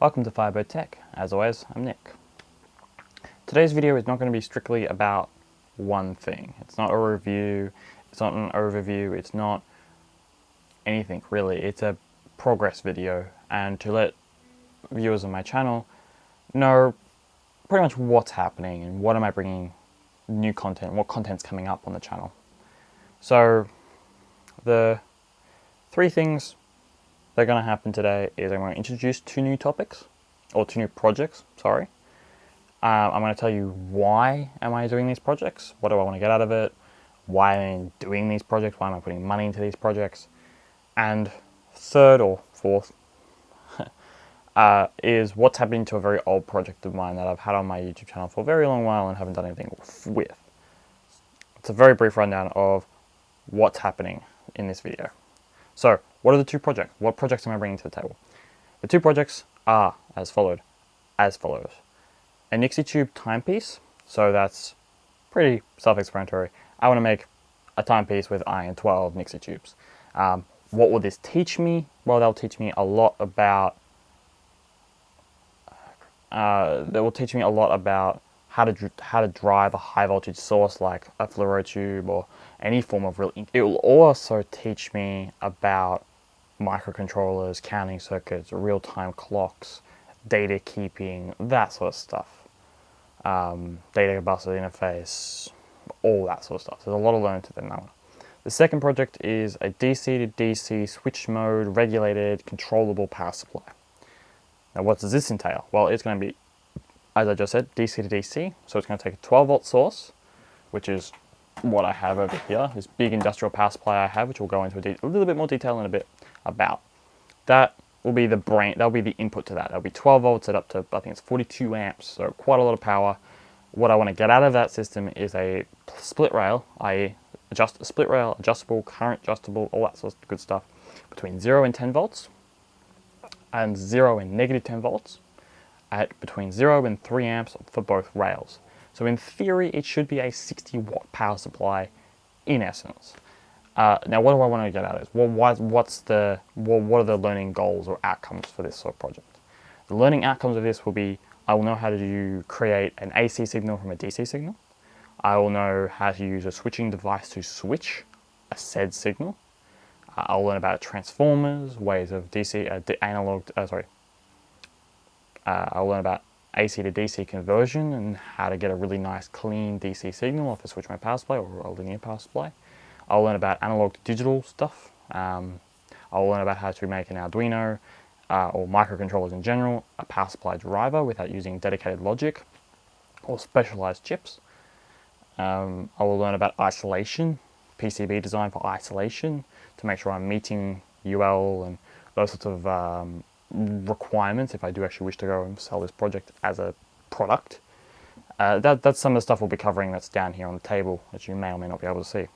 Welcome to Firebird Tech. As always, I'm Nick. Today's video is not going to be strictly about one thing. It's not a review, it's not an overview, it's not anything really. It's a progress video, and to let viewers of my channel know pretty much what's happening and what am I bringing new content, what content's coming up on the channel. So the three things that are going to happen today is I'm going to introduce two new projects, sorry. I'm going to tell you why am I doing these projects, what do I want to get out of it, why am I doing these projects, why am I putting money into these projects, and third or fourth is what's happening to a very old project of mine that I've had on my YouTube channel for a very long while and haven't done anything with. It's a very brief rundown of what's happening in this video. So, what are the two projects? What projects am I bringing to the table? The two projects are as follows. A NixiTube timepiece, so that's pretty self-explanatory. I want to make a timepiece with iron 12 NixiTubes. What will this teach me? Well, that'll teach me a lot about how to drive a high voltage source like a fluorotube or any form of real. It will also teach me about microcontrollers, counting circuits, real-time clocks, data keeping, that sort of stuff. Data bus interface, all that sort of stuff. There's a lot of learning to that now. The second project is a DC to DC switch mode regulated controllable power supply. Now what does this entail? Well, it's going to be, as I just said, DC to DC. So it's going to take a 12 volt source, which is what I have over here, this big industrial power supply I have, which we'll go into a little bit more detail in a bit about. That will be the brain, that'll be the input to that. That'll be 12 volts at up to, I think it's 42 amps, so quite a lot of power. What I want to get out of that system is a split rail, i.e. a split rail, adjustable, current adjustable, all that sort of good stuff, between 0 and 10 volts, and 0 and negative 10 volts, at between 0 and 3 amps for both rails. So in theory, it should be a 60 watt power supply in essence. Now, what do I want to get out of this? Well, what are the learning goals or outcomes for this sort of project? The learning outcomes of this will be, I will know how to create an AC signal from a DC signal. I will know how to use a switching device to switch a said signal. I'll learn about transformers, ways of I'll learn about AC to DC conversion and how to get a really nice clean DC signal off a switch mode power supply or a linear power supply. I'll learn about analog to digital stuff. I'll learn about how to make an Arduino or microcontrollers in general, a power supply driver without using dedicated logic or specialized chips. I will learn about isolation, PCB design for isolation to make sure I'm meeting UL and those sorts of requirements if I do actually wish to go and sell this project as a product. That's some of the stuff we'll be covering that's down here on the table that you may or may not be able to see.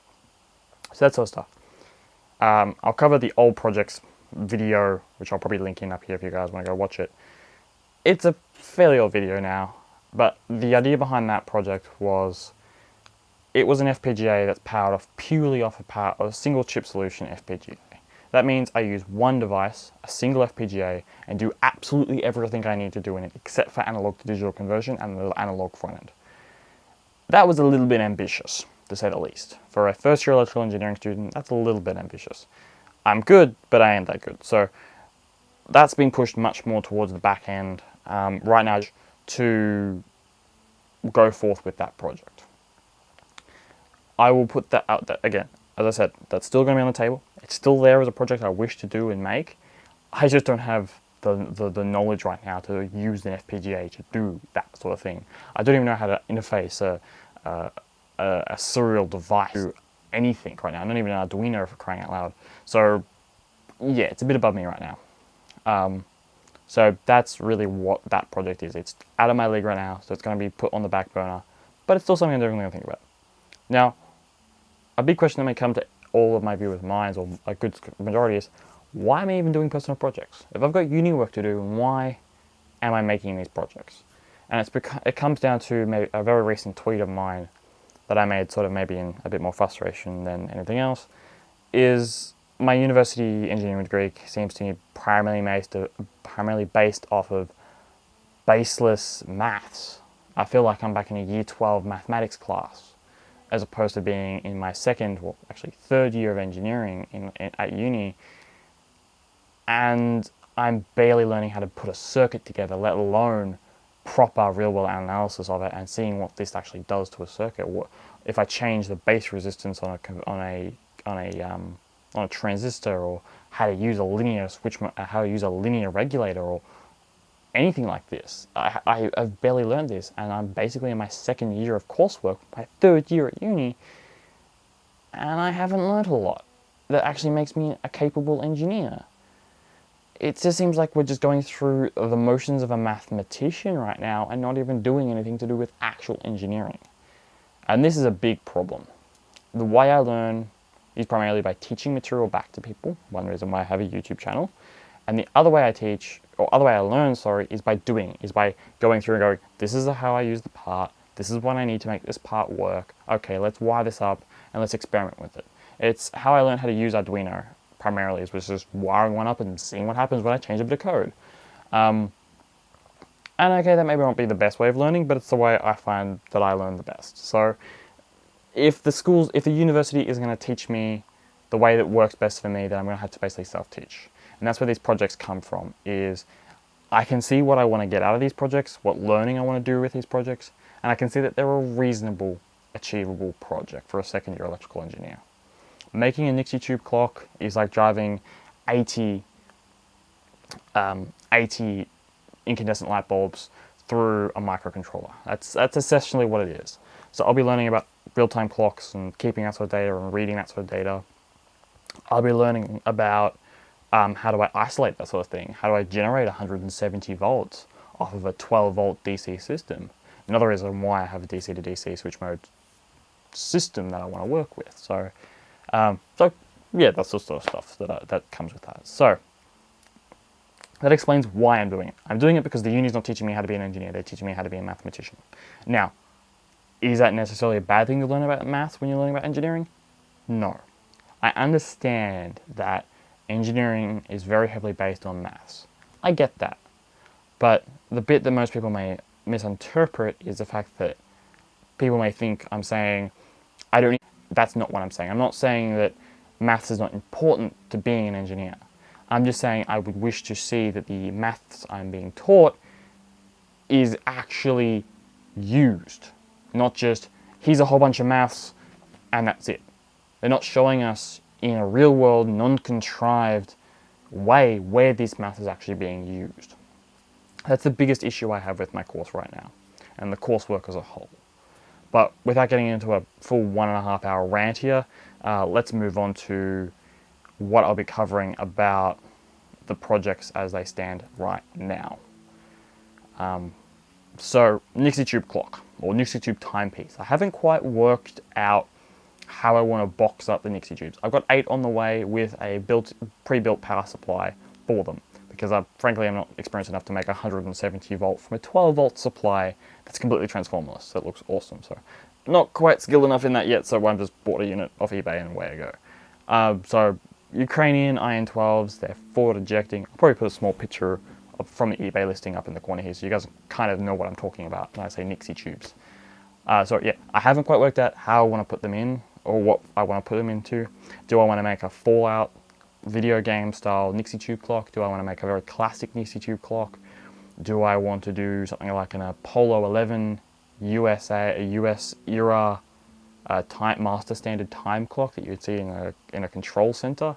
So that sort of stuff. I'll cover the old projects video, which I'll probably link in up here if you guys want to go watch it. It's a fairly old video now, but the idea behind that project was it was an FPGA that's powered purely off a single chip solution FPGA. That means I use one device, a single FPGA, and do absolutely everything I need to do in it except for analog to digital conversion and the analog front end. That was a little bit ambitious, to say the least. For a first-year electrical engineering student, that's a little bit ambitious. I'm good, but I ain't that good. So that's been pushed much more towards the back end right now to go forth with that project. I will put that out there again. As I said, that's still going to be on the table. It's still there as a project I wish to do and make. I just don't have the knowledge right now to use an FPGA to do that sort of thing. I don't even know how to interface a serial device to anything right now. I don't even know Arduino for crying out loud. So yeah, it's a bit above me right now. So that's really what that project is. It's out of my league right now, so it's going to be put on the back burner. But it's still something I'm definitely going to think about. Now, a big question that may come to all of my viewers' minds, or a good majority, is why am I even doing personal projects? If I've got uni work to do, why am I making these projects? And it comes down to maybe a very recent tweet of mine that I made sort of maybe in a bit more frustration than anything else, is my university engineering degree seems to be primarily based off of baseless maths. I feel like I'm back in a year 12 mathematics class, as opposed to being in my second, well, actually third year of engineering at uni, and I'm barely learning how to put a circuit together, let alone proper real-world analysis of it and seeing what this actually does to a circuit. What if I change the base resistance on a transistor, or how to use a linear switch, how to use a linear regulator, or anything like this. I've barely learned this, and I'm basically in my second year of coursework, my third year at uni, and I haven't learned a lot that actually makes me a capable engineer. It just seems like we're just going through the motions of a mathematician right now and not even doing anything to do with actual engineering. And this is a big problem. The way I learn is primarily by teaching material back to people, one reason why I have a YouTube channel. And the other way I teach, or other way I learn, is by doing, is by going through and going, this is how I use the part, this is what I need to make this part work, okay, let's wire this up and let's experiment with it. It's how I learned how to use Arduino, primarily, is just wiring one up and seeing what happens when I change a bit of code. And okay, that maybe won't be the best way of learning, but it's the way I find that I learn the best. So if the university is going to teach me the way that works best for me, then I'm going to have to basically self-teach. And that's where these projects come from, is I can see what I want to get out of these projects, what learning I want to do with these projects, and I can see that they're a reasonable, achievable project for a second-year electrical engineer. Making a Nixie tube clock is like driving 80 incandescent light bulbs through a microcontroller. That's essentially what it is. So I'll be learning about real-time clocks and keeping that sort of data and reading that sort of data. I'll be learning about how do I isolate that sort of thing? How do I generate 170 volts off of a 12 volt DC system? Another reason why I have a DC to DC switch mode system that I want to work with. So yeah, that's the sort of stuff that comes with that. So that explains why I'm doing it. I'm doing it because the uni's not teaching me how to be an engineer, they're teaching me how to be a mathematician. Now, is that necessarily a bad thing to learn about maths when you're learning about engineering? No. I understand that engineering is very heavily based on maths. I get that. But the bit that most people may misinterpret is the fact that people may think I'm saying, that's not what I'm saying. I'm not saying that maths is not important to being an engineer. I'm just saying I would wish to see that the maths I'm being taught is actually used. Not just, here's a whole bunch of maths and that's it. They're not showing us in a real world, non-contrived way where this math is actually being used. That's the biggest issue I have with my course right now, and the coursework as a whole. But without getting into a full 1.5 hour rant here, let's move on to what I'll be covering about the projects as they stand right now. So Nixie tube clock, or Nixie tube timepiece. I haven't quite worked out how I want to box up the Nixie tubes. I've got 8 on the way with a pre-built power supply for them, because frankly I'm not experienced enough to make 170 volt from a 12 volt supply that's completely transformerless. That looks awesome. So not quite skilled enough in that yet, so I just bought a unit off eBay and away I go. So Ukrainian IN12s, they're forward ejecting. I'll probably put a small picture from the eBay listing up in the corner here, so you guys kind of know what I'm talking about when I say Nixie tubes. So yeah, I haven't quite worked out how I want to put them in, or what I want to put them into. Do I want to make a Fallout video game style Nixie tube clock? Do I want to make a very classic Nixie tube clock? Do I want to do something like an Apollo 11 US era master standard time clock that you'd see in a control center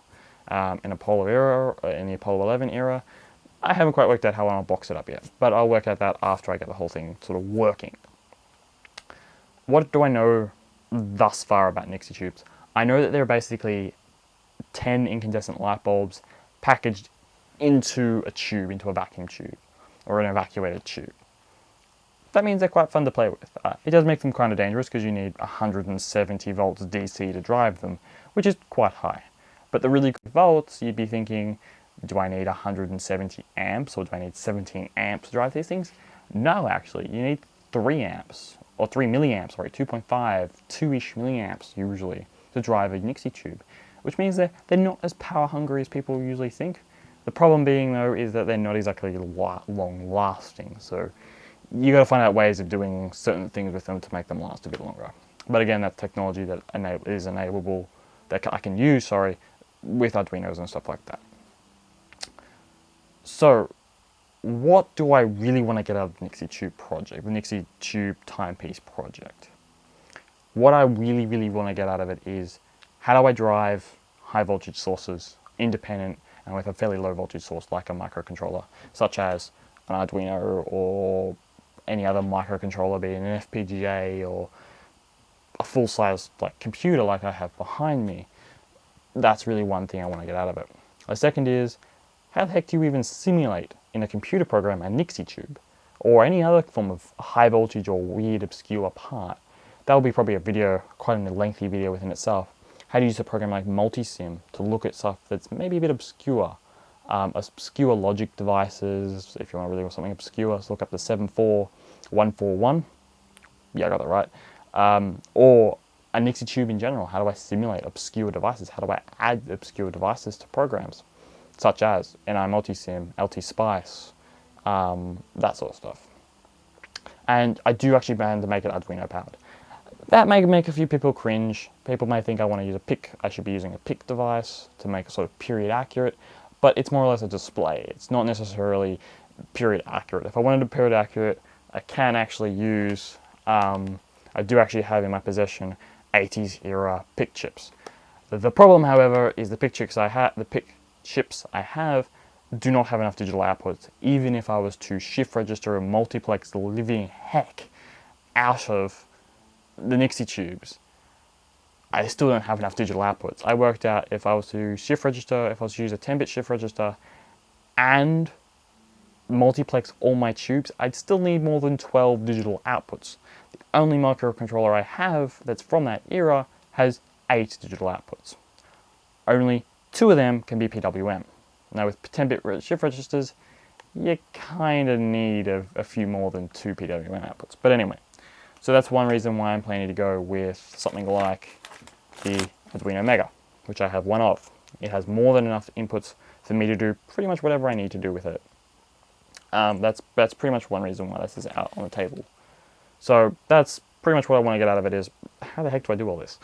in Apollo era, in the Apollo 11 era? I haven't quite worked out how I want to box it up yet, but I'll work out that after I get the whole thing sort of working. What do I know thus far about Nixie tubes? I know that they're basically 10 incandescent light bulbs packaged into a tube, into a vacuum tube, or an evacuated tube. That means they're quite fun to play with. It does make them kind of dangerous because you need 170 volts DC to drive them, which is quite high. But the really good volts, you'd be thinking, do I need 170 amps, or do I need 17 amps to drive these things? No, actually, you need 3 amps, or 3 milliamps, sorry, 2.5, 2-ish milliamps usually, to drive a Nixie tube, which means they're not as power hungry as people usually think. The problem being though is that they're not exactly long lasting. So you got to find out ways of doing certain things with them to make them last a bit longer. But again, that's technology that is enableable, that I can use, sorry, with Arduinos and stuff like that. So what do I really want to get out of the Nixie Tube project, the Nixie Tube timepiece project? What I really want to get out of it is, how do I drive high voltage sources independent and with a fairly low voltage source like a microcontroller, such as an Arduino or any other microcontroller, be it an FPGA or a full-size like computer like I have behind me. That's really one thing I want to get out of it. The second is, how the heck do you even simulate in a computer program a Nixie Tube or any other form of high voltage or weird obscure part? That will be probably a video, quite a lengthy video within itself. How to use a program like Multisim to look at stuff that's maybe a bit obscure. Obscure logic devices, if you want to really want something obscure, so look up the 74141. Yeah, I got that right. Or a Nixie Tube in general. How do I simulate obscure devices? How do I add obscure devices to programs, such as NI Multisim, LT Spice, that sort of stuff. And I do actually plan to make it Arduino powered. That may make a few people cringe. People may think I want to use a PIC. I should be using a PIC device to make it sort of period accurate, but it's more or less a display. It's not necessarily period accurate. If I wanted to period accurate, I can actually use, I do actually have in my possession 80s era PIC chips. The problem, however, is the PIC chips I have do not have enough digital outputs. Even if I was to shift register and multiplex the living heck out of the Nixie Tubes, I still don't have enough digital outputs. I worked out if I was to shift register, if I was to use a 10-bit shift register and multiplex all my tubes, I'd still need more than 12 digital outputs. The only microcontroller I have that's from that era has 8 digital outputs. Only 2 of them can be PWM. Now with 10-bit shift registers, you kind of need a few more than 2 PWM outputs. But anyway, so that's one reason why I'm planning to go with something like the Arduino Mega, which I have one of. It has more than enough inputs for me to do pretty much whatever I need to do with it. That's pretty much one reason why this is out on the table. So that's pretty much what I want to get out of it is, how the heck do I do all this?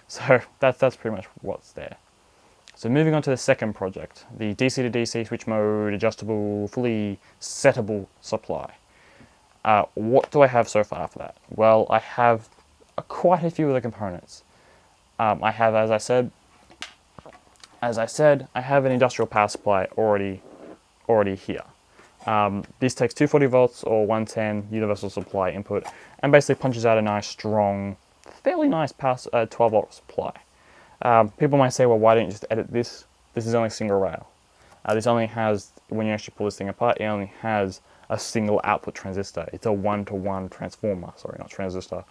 So that's pretty much what's there. So moving on to the second project, the DC to DC switch mode adjustable, fully settable supply. What do I have so far for that? Well, I have quite a few of the components. I have, as I said, I have an industrial power supply already here. This takes 240 volts or 110 universal supply input and basically punches out a nice, strong, fairly nice 12 volt supply. People might say, well, why don't you just edit this? This is only single rail. This only has, when you actually pull this thing apart, it only has a single output transistor. It's a one-to-one transformer, sorry, not transistor,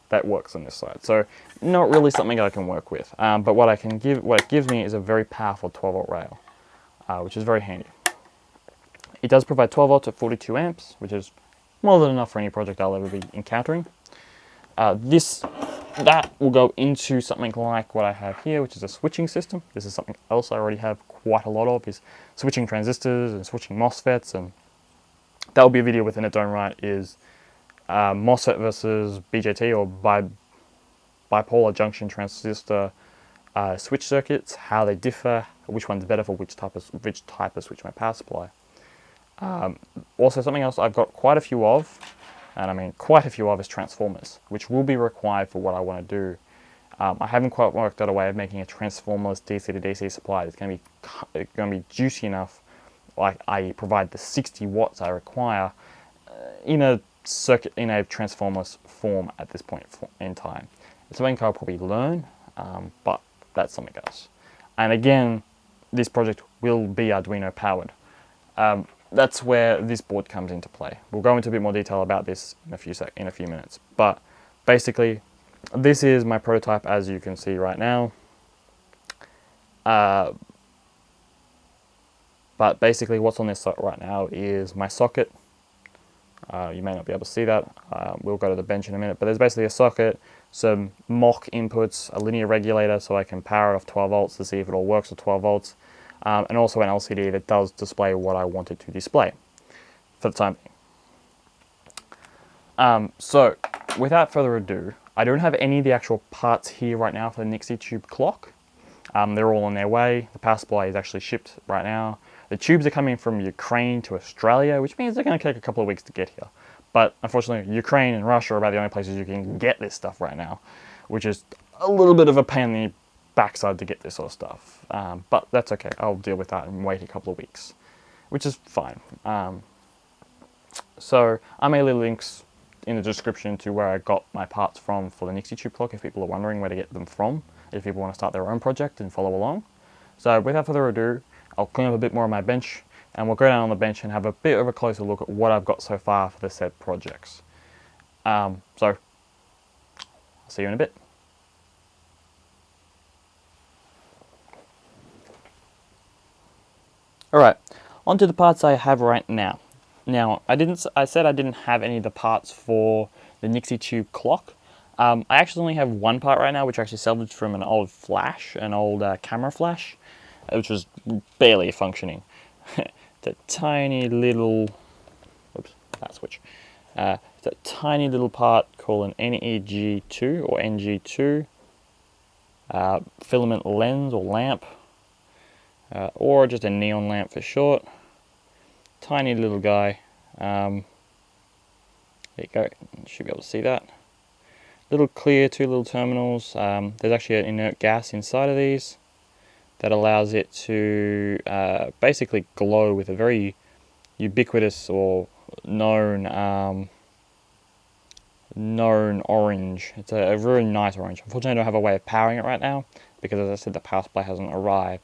that works on this side. So not really something I can work with. But what it gives me is a very powerful 12 volt rail, which is very handy. It does provide 12 volts at 42 amps, which is more than enough for any project I'll ever be encountering. That will go into something like what I have here, which is a switching system. This is something else I already have quite a lot of, is switching transistors and switching MOSFETs, and that will be a video within its own right, is MOSFET versus BJT or bipolar junction transistor switch circuits, how they differ, which one's better for which type of switch my power supply. Also something else I've got quite a few of, and I mean quite a few of, is transformers, which will be required for what I want to do. I haven't quite worked out a way of making a transformerless DC to DC supply that's going to be juicy enough, like I provide the 60 watts I require in a circuit, in a transformerless form at this point in time. It's something I'll probably learn, but that's something else. And again, this project will be Arduino powered. That's where this board comes into play. We'll go into a bit more detail about this in a few minutes. But basically, this is my prototype, as you can see right now. But basically, what's on this right now is my socket. You may not be able to see that. We'll go to the bench in a minute. But there's basically a socket, some mock inputs, a linear regulator so I can power it off 12 volts to see if it all works at 12 volts. and also an LCD that does display what I wanted to display for the time being. So without further ado, I don't have any of the actual parts here right now for the Nixie Tube clock. They're all on their way. The power supply is actually shipped right now. The tubes are coming from Ukraine to Australia, which means they're going to take a couple of weeks to get here. But unfortunately, Ukraine and Russia are about the only places you can get this stuff right now, which is a little bit of a pain in the backside to get this sort of stuff. But that's okay. I'll deal with that and wait a couple of weeks, which is fine. So I may leave links in the description to where I got my parts from for the Nixie Tube clock if people are wondering where to get them from, if people want to start their own project and follow along. So without further ado, I'll clean up a bit more of my bench, and we'll go down on the bench and have a bit of a closer look at what I've got so far for the said projects. So I'll see you in a bit. Alright, on to the parts I have right now. Now, I said I didn't have any of the parts for the Nixie Tube clock. I actually only have one part right now, which I actually salvaged from an old flash, an old camera flash, which was barely functioning. It's a tiny little, oops, that switch. It's a tiny little part called an NEG2 or NG2 filament lens or lamp, or just a neon lamp for short. Tiny little guy. There you go. You should be able to see that. Little clear, two little terminals. There's actually an inert gas inside of these that allows it to basically glow with a very ubiquitous or known orange. It's a very nice orange. Unfortunately, I don't have a way of powering it right now because, as I said, the power supply hasn't arrived.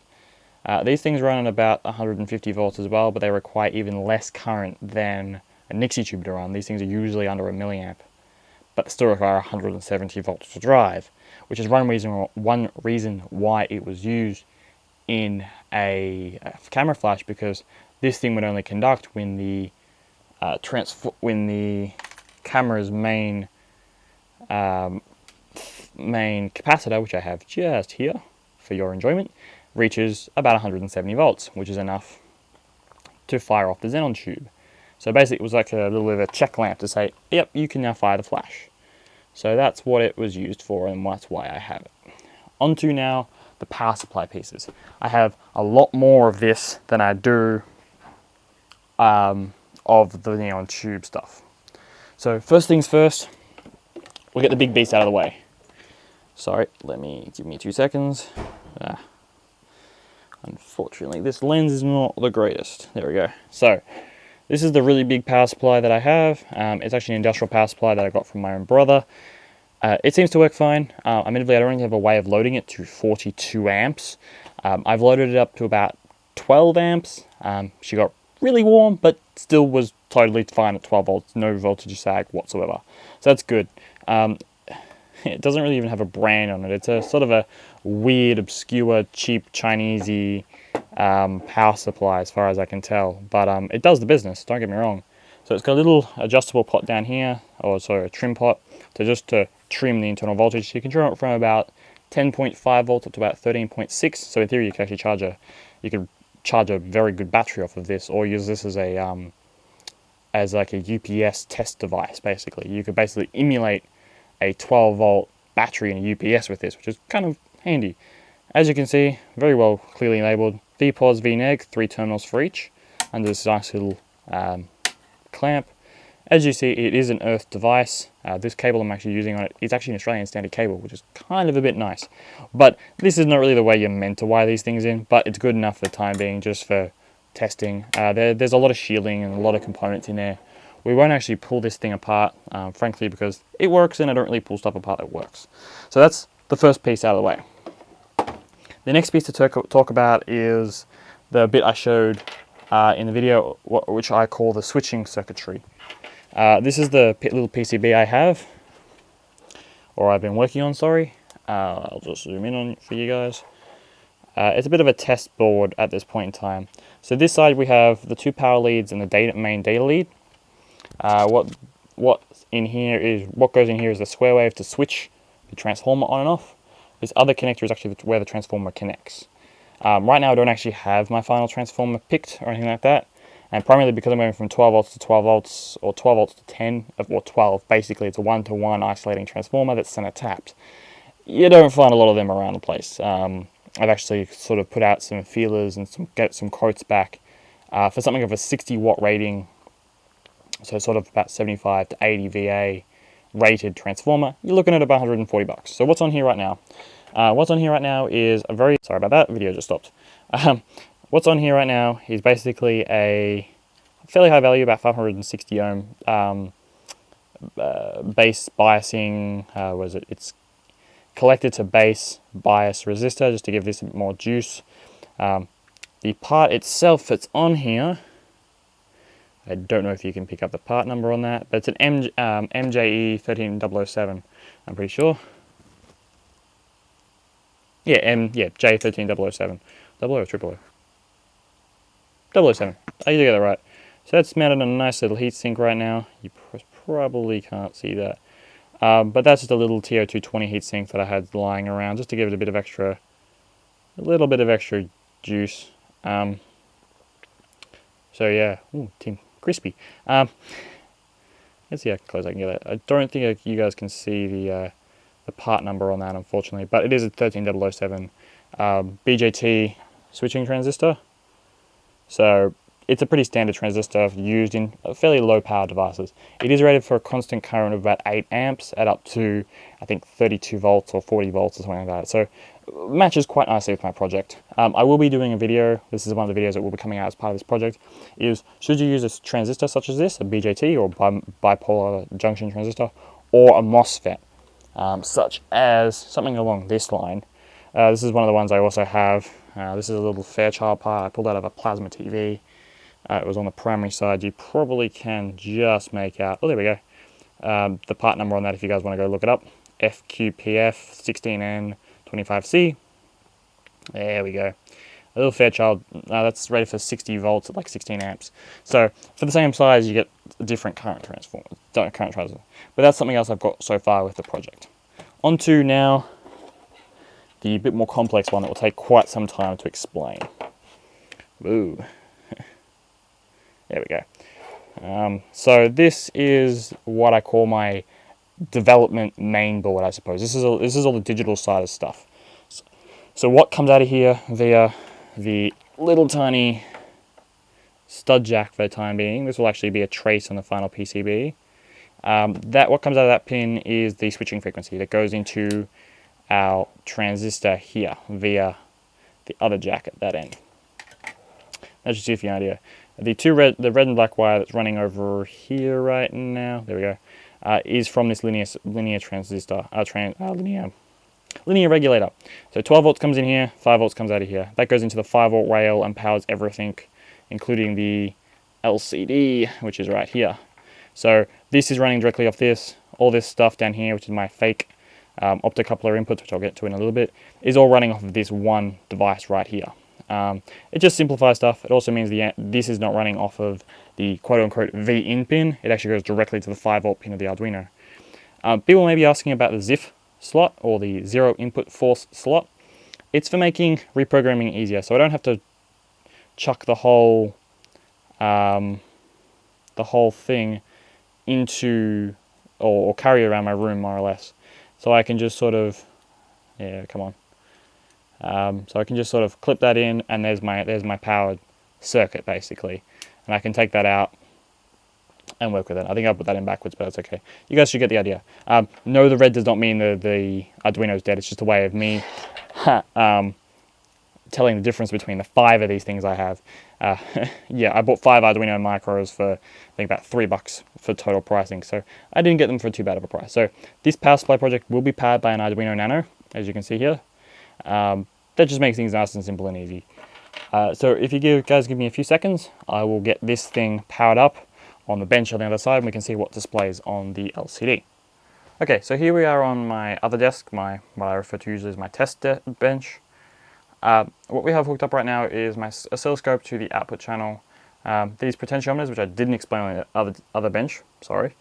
These things run at about 150 volts as well, but they require even less current than a Nixie Tube to run. These things are usually under a milliamp, but still require 170 volts to drive, which is one reason why it was used in a camera flash, because this thing would only conduct when the camera's main capacitor, which I have just here for your enjoyment, reaches about 170 volts, which is enough to fire off the xenon tube. So basically it was like a little bit of a check lamp to say, yep, you can now fire the flash. So that's what it was used for, and that's why I have it. On to now the power supply pieces. I have a lot more of this than I do of the neon tube stuff. So first things first, we'll get the big beast out of the way. Sorry, give me 2 seconds. Unfortunately, this lens is not the greatest. There we go. So this is the really big power supply that I have. It's actually an industrial power supply that I got from my own brother. It seems to work fine. Admittedly, I don't really have a way of loading it to 42 amps. I've loaded it up to about 12 amps. She got really warm, but still was totally fine at 12 volts. No voltage sag whatsoever. So that's good. It doesn't really even have a brand on it. It's a sort of a weird, obscure, cheap, Chinese-y power supply as far as I can tell. But it does the business, don't get me wrong. So it's got a little adjustable pot down here, or sorry, a trim pot, to trim the internal voltage. So you can trim it from about 10.5 volts up to about 13.6. So in theory, you can actually charge a very good battery off of this, or use this as like a UPS test device. Basically, you could basically emulate a 12-volt battery in a UPS with this, which is kind of handy. As you can see, very well clearly labeled, VPOS VNEG, 3 terminals for each, under this nice little clamp. As you see, it is an earth device. This cable I'm actually using on it is actually an Australian standard cable, which is kind of a bit nice. But this is not really the way you're meant to wire these things in, but it's good enough for the time being, just for testing. There's a lot of shielding and a lot of components in there. We won't actually pull this thing apart, frankly, because it works and I don't really pull stuff apart that works. So that's the first piece out of the way. The next piece to talk about is the bit I showed in the video, which I call the switching circuitry. This is the little PCB I have, or I've been working on, sorry. I'll just zoom in on it for you guys. It's a bit of a test board at this point in time. So this side we have the 2 power leads and the main data lead. What goes in here is the square wave to switch the transformer on and off. This other connector is actually where the transformer connects. Right now I don't actually have my final transformer picked or anything like that, and primarily because I'm going from 12 volts to 12 volts, or 12 volts to 10, or 12, basically it's a 1-to-1 isolating transformer that's center tapped. You don't find a lot of them around the place. I've actually sort of put out some feelers and get some quotes back for something of a 60 watt rating, so sort of about 75 to 80 VA rated transformer. You're looking at about 140 bucks. So what's on here right now? What's on here right now is a very, sorry about that, video just stopped. What's on here right now is basically a fairly high value, about 560 ohm base biasing, it's collector to base bias resistor, just to give this a bit more juice. The part itself that's on here, I don't know if you can pick up the part number on that, but it's an MJE 13007, I'm pretty sure. J13007. Double O or triple O? 007. I usually get that right. So that's mounted on a nice little heatsink right now. You probably can't see that. But that's just a little TO220 heatsink that I had lying around just to give it a little bit of extra juice. So yeah, ooh, crispy. Let's see how close I can get it. I don't think you guys can see the part number on that, unfortunately, but it is a 13007 BJT switching transistor. So it's a pretty standard transistor used in fairly low power devices. It is rated for a constant current of about 8 amps at up to, I think, 32 volts or 40 volts or something like that. So it matches quite nicely with my project. I will be doing a video, this is one of the videos that will be coming out as part of this project, is should you use a transistor such as this, a BJT or bipolar junction transistor, or a MOSFET, such as something along this line. This is one of the ones I also have. This is a little Fairchild part I pulled out of a plasma TV. It was on the primary side. You probably can just make out, oh there we go, the part number on that if you guys want to go look it up. FQPF 16N25C. There we go. A little Fairchild, that's rated for 60 volts at like 16 amps. So for the same size you get a different current transformer. But that's something else I've got so far with the project. On to now the bit more complex one that will take quite some time to explain. Ooh. There we go. So this is what I call my development main board, I suppose. This is all the digital side of stuff. So what comes out of here via the little tiny stud jack for the time being. This will actually be a trace on the final PCB. What comes out of that pin is the switching frequency that goes into our transistor here via the other jack at that end. That should give you an idea. The red and black wire that's running over here right now, there we go, is from this linear transistor, linear regulator. So 12 volts comes in here, 5 volts comes out of here. That goes into the 5 volt rail and powers everything, including the LCD, which is right here. So this is running directly off this. All this stuff down here, which is my fake optocoupler inputs, which I'll get to in a little bit, is all running off of this one device right here. It just simplifies stuff. It also means this is not running off of the quote-unquote V-in pin. It actually goes directly to the 5 volt pin of the Arduino. People may be asking about the ZIF slot, or the zero input force slot. It's for making reprogramming easier, so I don't have to chuck the whole thing into, or carry around my room, more or less. So I can just sort of, yeah, come on. So I can just sort of clip that in, and there's my powered circuit basically, and I can take that out and work with it. I think I put that in backwards, but that's okay. You guys should get the idea. No, the red does not mean the Arduino is dead. It's just a way of me telling the difference between the 5 of these things I have. Yeah, I bought 5 Arduino Micros for I think about $3 for total pricing, so I didn't get them for too bad of a price. So this power supply project will be powered by an Arduino Nano, as you can see here. That just makes things nice and simple and easy. So if you guys give me a few seconds, I will get this thing powered up on the bench on the other side, and we can see what displays on the LCD. Okay, so here we are on my other desk, what I refer to usually as my test bench. What we have hooked up right now is my oscilloscope to the output channel. These potentiometers, which I didn't explain on the other bench, sorry,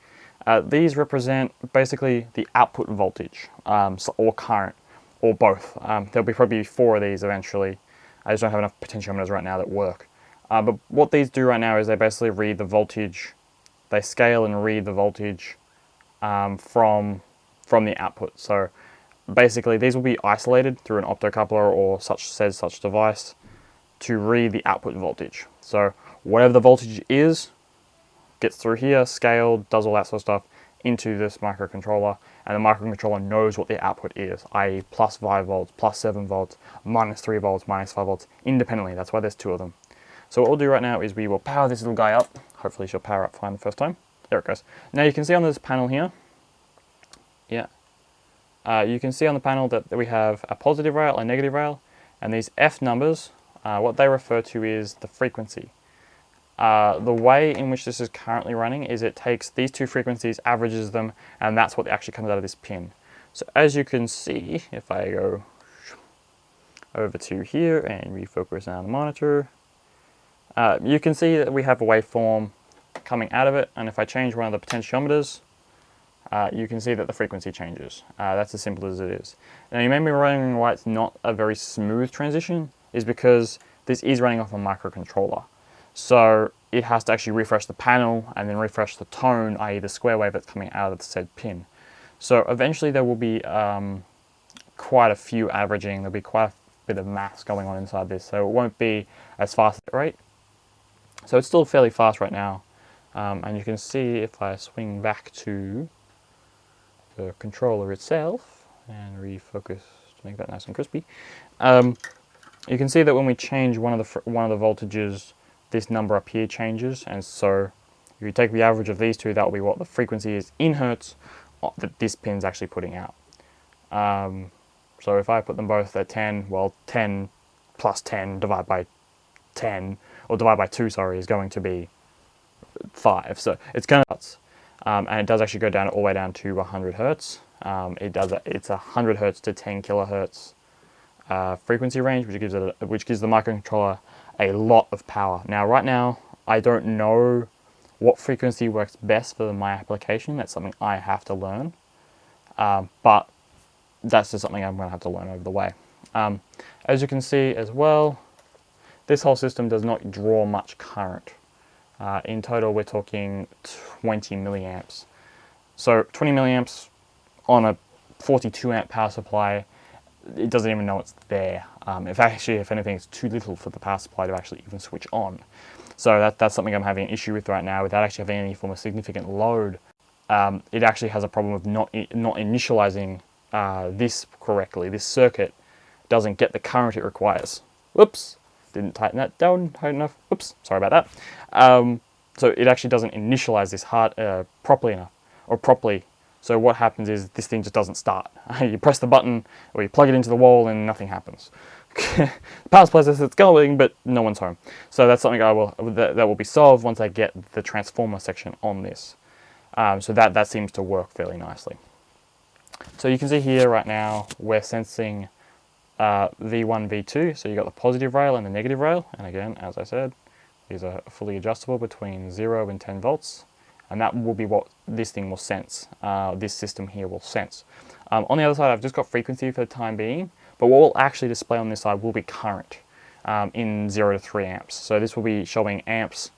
these represent basically the output voltage, or current, or both. There'll be probably 4 of these eventually. I just don't have enough potentiometers right now that work. But what these do right now is they basically read the voltage, they scale and read the voltage from the output. So basically these will be isolated through an optocoupler or such device to read the output voltage. So whatever the voltage is, gets through here, scaled, does all that sort of stuff into this microcontroller, and the microcontroller knows what the output is, i.e. plus 5 volts, plus 7 volts, minus 3 volts, minus 5 volts, independently. That's why there's 2 of them. So what we'll do right now is we will power this little guy up. Hopefully she'll power up fine the first time. There it goes. Now you can see on this panel here, you can see on the panel that we have a positive rail, a negative rail, and these F numbers, what they refer to is the frequency. The way in which this is currently running is it takes these 2 frequencies, averages them, and that's what actually comes out of this pin. So as you can see, if I go over to here and refocus on the monitor, you can see that we have a waveform coming out of it, and if I change one of the potentiometers, you can see that the frequency changes. That's as simple as it is. Now you may be wondering why it's not a very smooth transition, is because this is running off a microcontroller. So it has to actually refresh the panel and then refresh the tone, i.e. the square wave that's coming out of the said pin. So eventually there will be quite a few averaging, there'll be quite a bit of maths going on inside this, so it won't be as fast at rate. So it's still fairly fast right now. And you can see if I swing back to the controller itself and refocus to make that nice and crispy, you can see that when we change one of the voltages, this number up here changes, and so if you take the average of these 2, that will be what the frequency is in hertz that this pin's actually putting out. So if I put them both at 10, well, 10 plus 10 divided by 10, or divided by 2, sorry, is going to be 5. So it's going to, and it does actually go down all the way down to 100 hertz. It's 100 hertz to 10 kilohertz frequency range, which gives the microcontroller a lot of power. Now, right now, I don't know what frequency works best for my application. That's something I have to learn, but that's just something I'm going to have to learn over the way. As you can see as well, this whole system does not draw much current. In total, we're talking 20 milliamps. So 20 milliamps on a 42 amp power supply, it doesn't even know it's there. If anything, it's too little for the power supply to actually even switch on. So that's something I'm having an issue with right now, without actually having any form of significant load. It actually has a problem of not initializing this correctly. This circuit doesn't get the current it requires. Whoops, didn't tighten that down tight enough. Whoops, sorry about that. So it actually doesn't initialize this properly enough, or properly. So what happens is this thing just doesn't start. You press the button or you plug it into the wall and nothing happens. The power supply says it's going, but no one's home. So that's something that will be solved once I get the transformer section on this. So that seems to work fairly nicely. So you can see here right now we're sensing V1, V2. So you got the positive rail and the negative rail. And again, as I said, these are fully adjustable between 0 and 10 volts. And that will be what this thing will sense, this system here will sense. On the other side, I've just got frequency for the time being, but what will actually display on this side will be current in 0 to 3 amps. So this will be showing amps,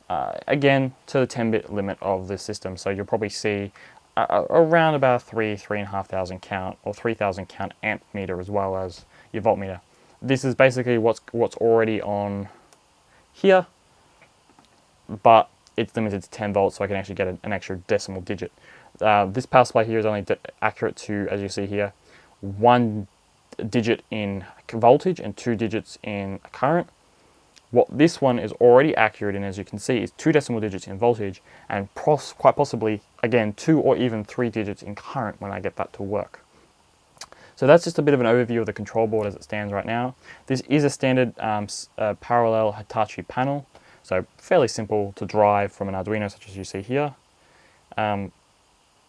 again, to the 10-bit limit of the system. So you'll probably see around about 3,500 count, or 3,000 count amp meter, as well as your voltmeter. This is basically what's already on here, but it's limited to 10 volts, so I can actually get an extra decimal digit. This power supply here is only accurate to, as you see here, 1 digit in voltage and 2 digits in current. What this one is already accurate in, as you can see, is 2 decimal digits in voltage, and quite possibly, again, 2 or even 3 digits in current when I get that to work. So that's just a bit of an overview of the control board as it stands right now. This is a standard parallel Hitachi panel. So fairly simple to drive from an Arduino, such as you see here.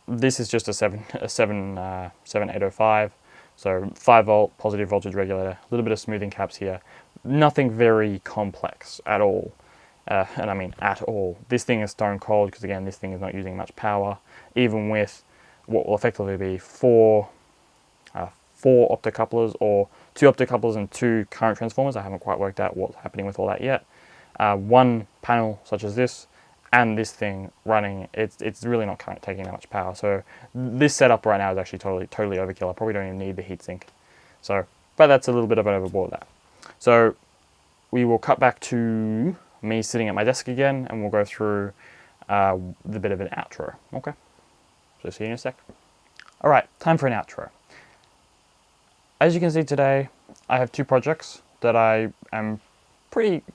This is just a 7805, so 5 volt positive voltage regulator, a little bit of smoothing caps here. Nothing very complex at all, and I mean at all. This thing is stone cold because, again, this thing is not using much power, even with what will effectively be four optocouplers or 2 optocouples and 2 current transformers. I haven't quite worked out what's happening with all that yet. 1 panel such as this, and this thing running, it's really not taking that much power. So this setup right now is actually totally overkill. I probably don't even need the heatsink. So, but that's a little bit of an overboard there. So we will cut back to me sitting at my desk again, and we'll go through the bit of an outro. Okay, so see you in a sec. All right, time for an outro. As you can see today, I have 2 projects that I am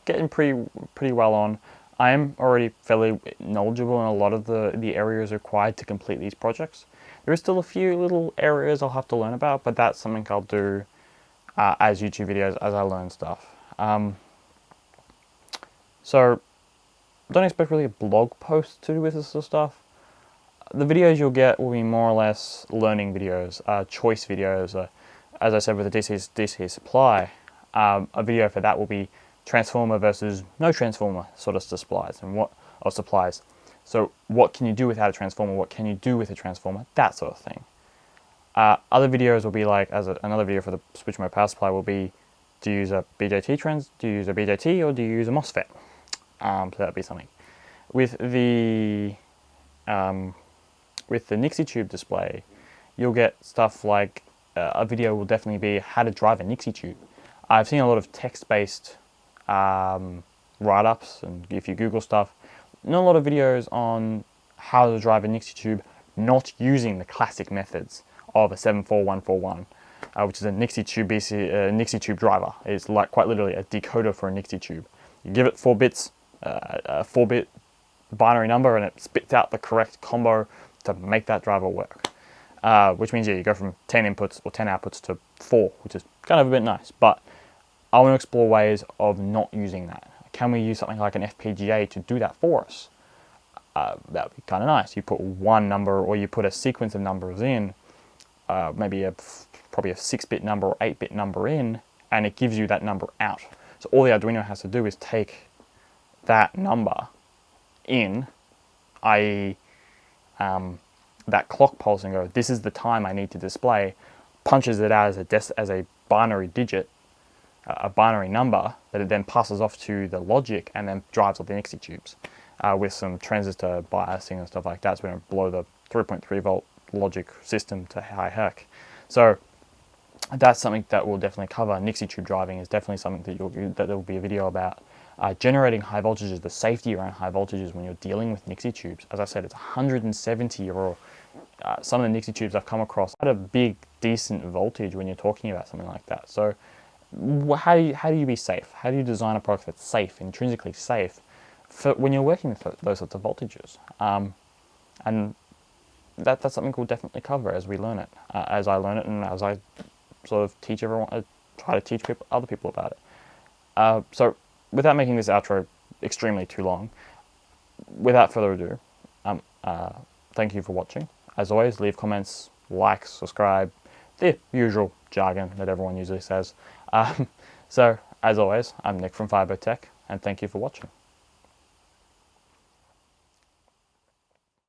getting pretty well on. I am already fairly knowledgeable in a lot of the areas required to complete these projects. There is still a few little areas I'll have to learn about, but that's something I'll do as YouTube videos as I learn stuff. So don't expect really a blog post to do with this sort of stuff. The videos you'll get will be more or less learning videos, choice videos. As I said with the DC supply, a video for that will be transformer versus no transformer sort of supplies supplies. So what can you do without a transformer? What can you do with a transformer? That sort of thing. Other videos will be like, another video for the switch mode power supply will be, do you use a BJT or do you use a MOSFET? So that'd be something. With the Nixie tube display, you'll get stuff like a video will definitely be how to drive a Nixie tube. I've seen a lot of text-based write-ups, and if you Google stuff, not a lot of videos on how to drive a Nixie tube not using the classic methods of a 74141, which is a Nixie tube Nixie tube driver. It's like quite literally a decoder for a Nixie tube. You give it 4 bits, a 4-bit binary number, and it spits out the correct combo to make that driver work. Which means, yeah, you go from 10 inputs or 10 outputs to 4, which is kind of a bit nice. But I want to explore ways of not using that. Can we use something like an FPGA to do that for us? That would be kind of nice. You put one number, or you put a sequence of numbers in, probably a 6-bit number or 8-bit number in, and it gives you that number out. So all the Arduino has to do is take that number in, i.e. that clock pulse, and go, this is the time I need to display, punches it out as a binary digit, a binary number, that it then passes off to the logic and then drives all the Nixie tubes with some transistor biasing and stuff like that. So we don't blow the 3.3 volt logic system to high heck. So that's something that we'll definitely cover. Nixie tube driving is definitely something that there will be a video about. Generating high voltages, the safety around high voltages when you're dealing with Nixie tubes. As I said, it's 170 or some of the Nixie tubes I've come across at a big, decent voltage when you're talking about something like that. So how do you be safe? How do you design a product that's safe, intrinsically safe, for when you're working with those sorts of voltages? And that's something we'll definitely cover as we learn it, as I learn it, and as I sort of teach everyone, try to teach other people about it. So without making this outro extremely too long, without further ado, thank you for watching. As always, leave comments, like, subscribe, the usual jargon that everyone usually says. So, as always, I'm Nick from Firebird Tech, and thank you for watching.